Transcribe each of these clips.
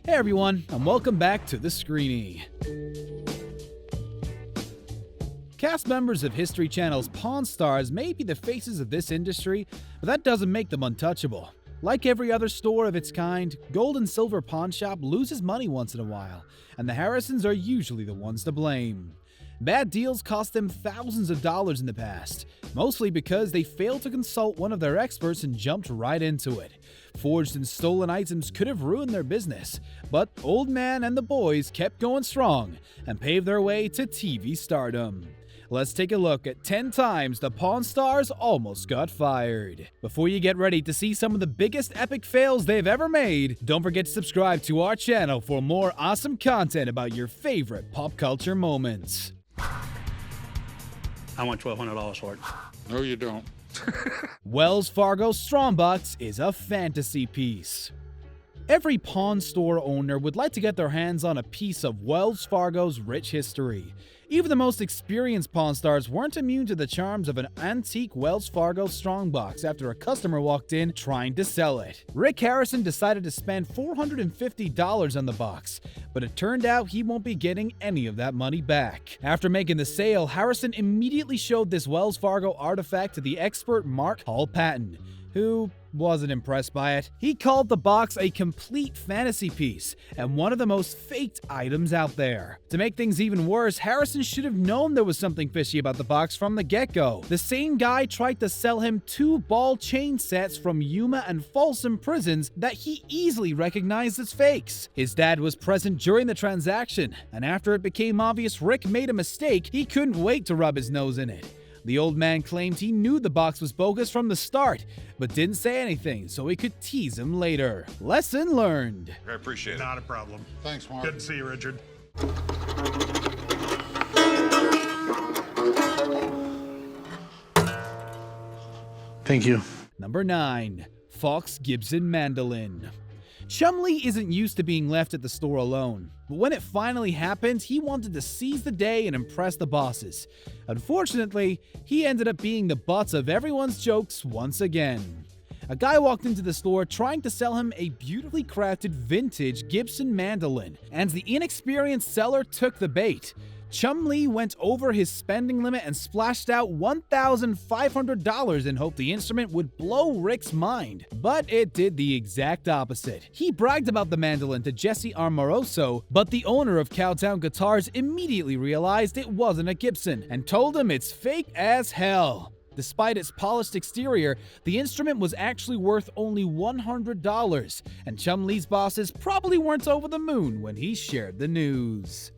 Hey everyone, and welcome back to The Screenie. Cast members of History Channel's Pawn Stars may be the faces of this industry, but that doesn't make them untouchable. Like every other store of its kind, Gold and Silver Pawn Shop loses money once in a while, and the Harrisons are usually the ones to blame. Bad deals cost them thousands of dollars in the past, mostly because they failed to consult one of their experts and jumped right into it. Forged and stolen items could have ruined their business, but Old Man and the boys kept going strong and paved their way to TV stardom. Let's take a look at 10 times the Pawn Stars almost got fired. Before you get ready to see some of the biggest epic fails they've ever made, don't forget to subscribe to our channel for more awesome content about your favorite pop culture moments. I want $1,200 for it. No, you don't. Wells Fargo's STRONGBOX is a fantasy piece. Every pawn store owner would like to get their hands on a piece of Wells Fargo's rich history. Even the most experienced Pawn Stars weren't immune to the charms of an antique Wells Fargo STRONGBOX after a customer walked in trying to sell it. Rick Harrison decided to spend $450 on the box, but it turned out he won't be getting any of that money back. After making the sale, Harrison immediately showed this Wells Fargo artifact to the expert Mark Hall-Patton, who wasn't impressed by it. He called the box a complete fantasy piece and one of the most faked items out there. To make things even worse, Harrison should have known there was something fishy about the box from the get-go. The same guy tried to sell him 2 ball chain sets from Yuma and Folsom prisons that he easily recognized as fakes. His dad was present during the transaction, and after it became obvious Rick made a mistake, he couldn't wait to rub his nose in it. The old man claimed he knew the box was bogus from the start, but didn't say anything so he could tease him later. Lesson learned. I appreciate it. Not a problem. Thanks, Mark. Good to see you, Richard. Thank you. Number 9. FAUX GIBSON MANDOLIN. Chumlee isn't used to being left at the store alone, but when it finally happened, he wanted to seize the day and impress the bosses. Unfortunately, he ended up being the butt of everyone's jokes once again. A guy walked into the store trying to sell him a beautifully crafted vintage GIBSON mandolin, and the inexperienced seller took the bait. Chumlee went over his spending limit and splashed out $1,500 in hope the instrument would blow Rick's mind. But it did the exact opposite. He bragged about the mandolin to Jesse Amoroso, but the owner of Cowtown Guitars immediately realized it wasn't a Gibson and told him it's fake as hell. Despite its polished exterior, the instrument was actually worth only $100, and Chumlee's bosses probably weren't over the moon when he shared the news.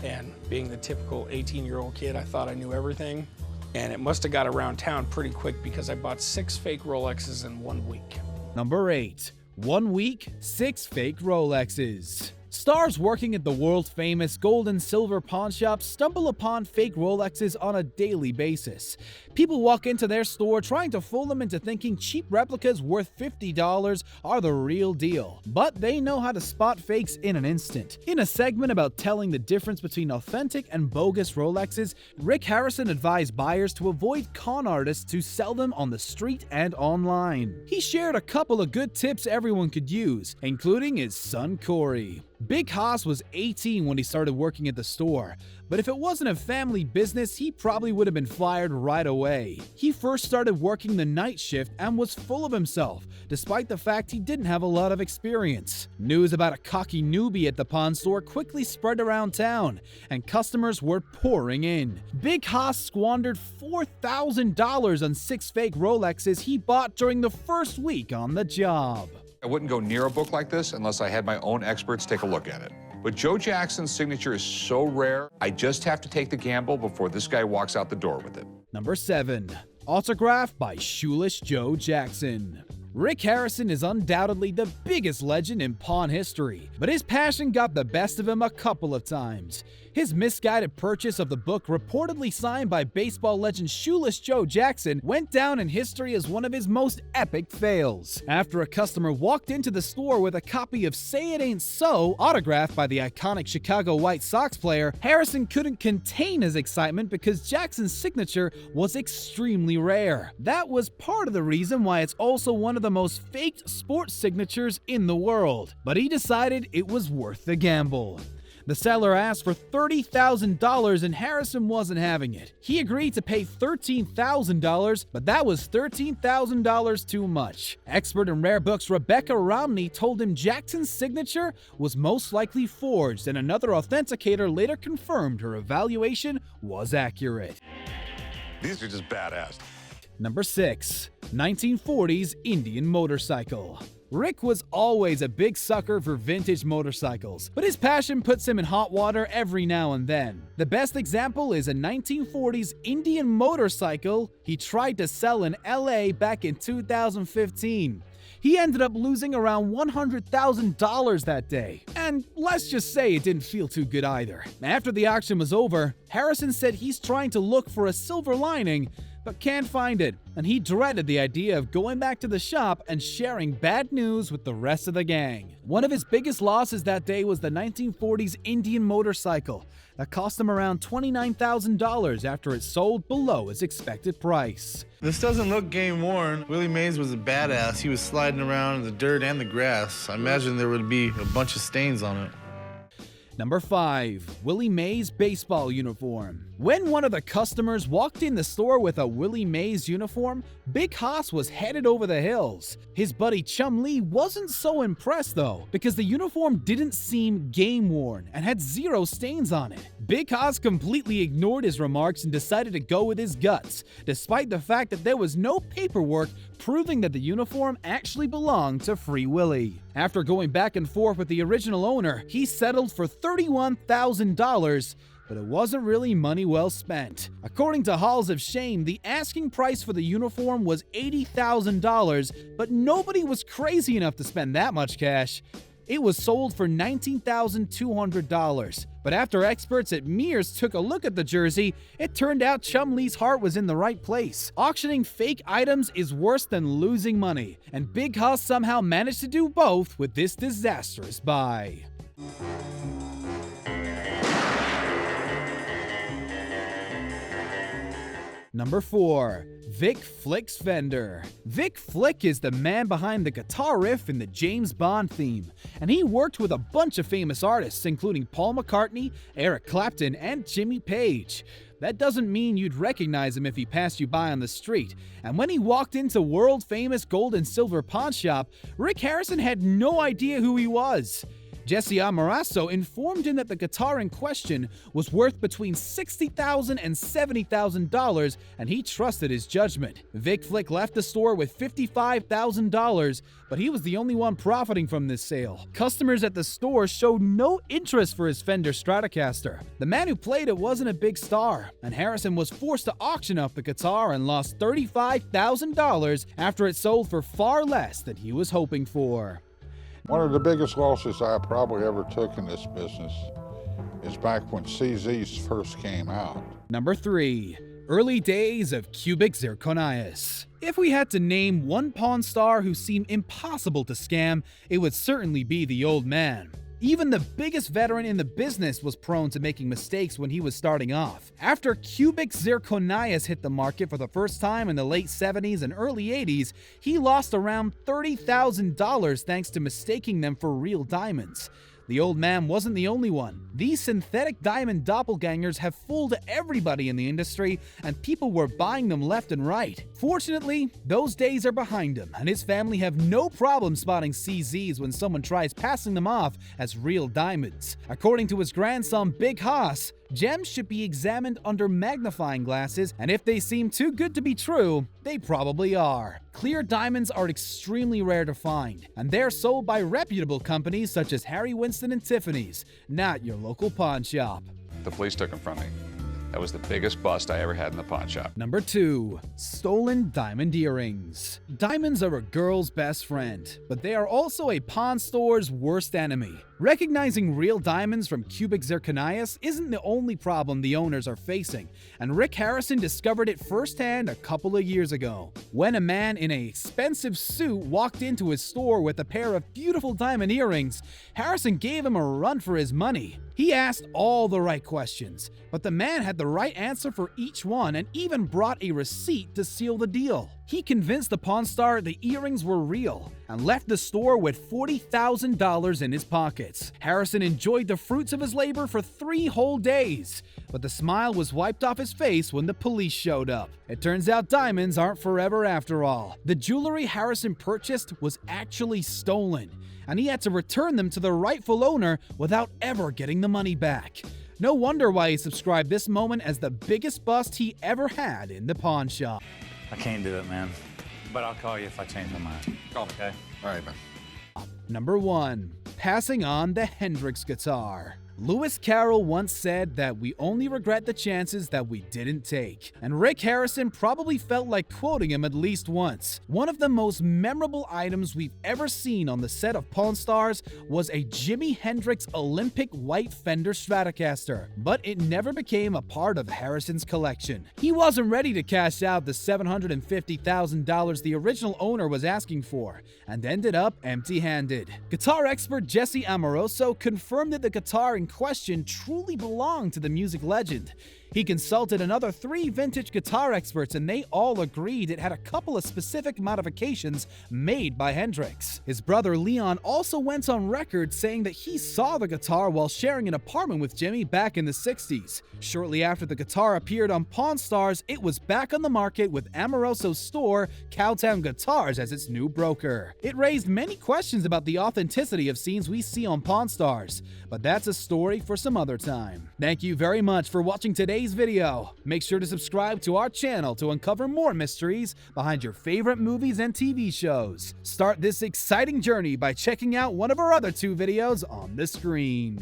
And being the typical 18-year-old kid, I thought I knew everything. And it must have got around town pretty quick because I bought 6 fake Rolexes in 1 week. Number 8. 1 week, 6 fake Rolexes. Stars working at the world-famous Gold and Silver Pawn Shop stumble upon fake Rolexes on a daily basis. People walk into their store trying to fool them into thinking cheap replicas worth $50 are the real deal, but they know how to spot fakes in an instant. In a segment about telling the difference between authentic and bogus Rolexes, Rick Harrison advised buyers to avoid con artists who sell them on the street and online. He shared a couple of good tips everyone could use, including his son Corey. Big Haas was 18 when he started working at the store, but if it wasn't a family business, he probably would have been fired right away. He first started working the night shift and was full of himself, despite the fact he didn't have a lot of experience. News about a cocky newbie at the pawn store quickly spread around town, and customers were pouring in. Big Haas squandered $4,000 on 6 fake Rolexes he bought during the first week on the job. I wouldn't go near a book like this unless I had my own experts take a look at it. But Joe Jackson's signature is so rare, I just have to take the gamble before this guy walks out the door with it. Number 7. Autograph by Shoeless Joe Jackson. Rick Harrison is undoubtedly the biggest legend in pawn history, but his passion got the best of him a couple of times. His misguided purchase of the book, reportedly signed by baseball legend Shoeless Joe Jackson, went down in history as one of his most epic fails. After a customer walked into the store with a copy of Say It Ain't So, autographed by the iconic Chicago White Sox player, Harrison couldn't contain his excitement because Jackson's signature was extremely rare. That was part of the reason why it's also one of of the most faked sports signatures in the world, but he decided it was worth the gamble. The seller asked for $30,000 and Harrison wasn't having it. He agreed to pay $13,000, but that was $13,000 too much. Expert in rare books Rebecca Romney told him Jackson's signature was most likely forged, and another authenticator later confirmed her evaluation was accurate. These are just badass. Number 6. 1940s Indian motorcycle. Rick was always a big sucker for vintage motorcycles, but his passion puts him in hot water every now and then. The best example is a 1940s Indian motorcycle he tried to sell in LA back in 2015. He ended up losing around $100,000 that day. And let's just say it didn't feel too good either. After the auction was over, Harrison said he's trying to look for a silver lining, but can't find it, and he dreaded the idea of going back to the shop and sharing bad news with the rest of the gang. One of his biggest losses that day was the 1940s Indian motorcycle that cost him around $29,000 after it sold below his expected price. This doesn't look game worn. Willie Mays was a badass. He was sliding around in the dirt and the grass. I imagine there would be a bunch of stains on it. Number 5. Willie Mays baseball uniform. When one of the customers walked in the store with a Willie Mays uniform, Big Hoss was headed over the hills. His buddy Chum Lee wasn't so impressed though, because the uniform didn't seem game-worn and had 0 stains on it. Big Hoss completely ignored his remarks and decided to go with his guts, despite the fact that there was no paperwork proving that the uniform actually belonged to Free Willie. After going back and forth with the original owner, he settled for $31,000, but it wasn't really money well spent. According to Halls of Shame, the asking price for the uniform was $80,000, but nobody was crazy enough to spend that much cash. It was sold for $19,200. But after experts at Mears took a look at the jersey, it turned out Chum Lee's heart was in the right place. Auctioning fake items is worse than losing money, and Big Hoss somehow managed to do both with this disastrous buy. Number 4. Vic Flick's Fender. Vic Flick is the man behind the guitar riff in the James Bond theme, and he worked with a bunch of famous artists including Paul McCartney, Eric Clapton, and Jimmy Page. That doesn't mean you'd recognize him if he passed you by on the street, and when he walked into world-famous gold and silver pawn shop, Rick Harrison had no idea who he was. Jesse Amarasso informed him that the guitar in question was worth between $60,000 and $70,000, and he trusted his judgment. Vic Flick left the store with $55,000, but he was the only one profiting from this sale. Customers at the store showed no interest for his Fender Stratocaster. The man who played it wasn't a big star, and Harrison was forced to auction off the guitar and lost $35,000 after it sold for far less than he was hoping for. One of the biggest losses I probably ever took in this business is back when CZs first came out. Number 3. Early days of cubic zirconias. If we had to name one Pawn star who seemed impossible to scam, it would certainly be the old man. Even the biggest veteran in the business was prone to making mistakes when he was starting off. After cubic zirconias hit the market for the first time in the late 70s and early 80s, he lost around $30,000 thanks to mistaking them for real diamonds. The old man wasn't the only one. These synthetic diamond doppelgangers have fooled everybody in the industry, and people were buying them left and right. Fortunately, those days are behind him, and his family have no problem spotting CZs when someone tries passing them off as real diamonds. According to his grandson Big Hoss, gems should be examined under magnifying glasses, and if they seem too good to be true, they probably are. Clear diamonds are extremely rare to find, and they're sold by reputable companies such as Harry Winston and Tiffany's, not your local pawn shop. The police took him from me. That was the biggest bust I ever had in the pawn shop. Number 2. Stolen diamond earrings. Diamonds are a girl's best friend, but they are also a pawn store's worst enemy. Recognizing real diamonds from cubic zirconias isn't the only problem the owners are facing, and Rick Harrison discovered it firsthand a couple of years ago. When a man in an expensive suit walked into his store with a pair of beautiful diamond earrings, Harrison gave him a run for his money. He asked all the right questions, but the man had the right answer for each one and even brought a receipt to seal the deal. He convinced the pawn star the earrings were real and left the store with $40,000 in his pockets. Harrison enjoyed the fruits of his labor for 3 whole days, but the smile was wiped off his face when the police showed up. It turns out diamonds aren't forever after all. The jewelry Harrison purchased was actually stolen, and he had to return them to the rightful owner without ever getting the money back. No wonder why he subscribed this moment as the biggest bust he ever had in the pawn shop. I can't do it, man. But I'll call you if I change my mind. Call me. Okay? All right, man. Number 1. Passing on the Hendrix guitar. Lewis Carroll once said that we only regret the chances that we didn't take, and Rick Harrison probably felt like quoting him at least once. One of the most memorable items we've ever seen on the set of Pawn Stars was a Jimi Hendrix Olympic white Fender Stratocaster, but it never became a part of Harrison's collection. He wasn't ready to cash out the $750,000 the original owner was asking for, and ended up empty-handed. Guitar expert Jesse Amoroso confirmed that the guitar in question truly belonged to the music legend. He consulted another 3 vintage guitar experts, and they all agreed it had a couple of specific modifications made by Hendrix. His brother Leon also went on record saying that he saw the guitar while sharing an apartment with Jimmy back in the 60s. Shortly after the guitar appeared on Pawn Stars, it was back on the market with Amoroso's store, Cowtown Guitars, as its new broker. It raised many questions about the authenticity of scenes we see on Pawn Stars, but that's a story for some other time. Thank you very much for watching today's video. Make sure to subscribe to our channel to uncover more mysteries behind your favorite movies and TV shows. Start this exciting journey by checking out one of our other 2 videos on the screen.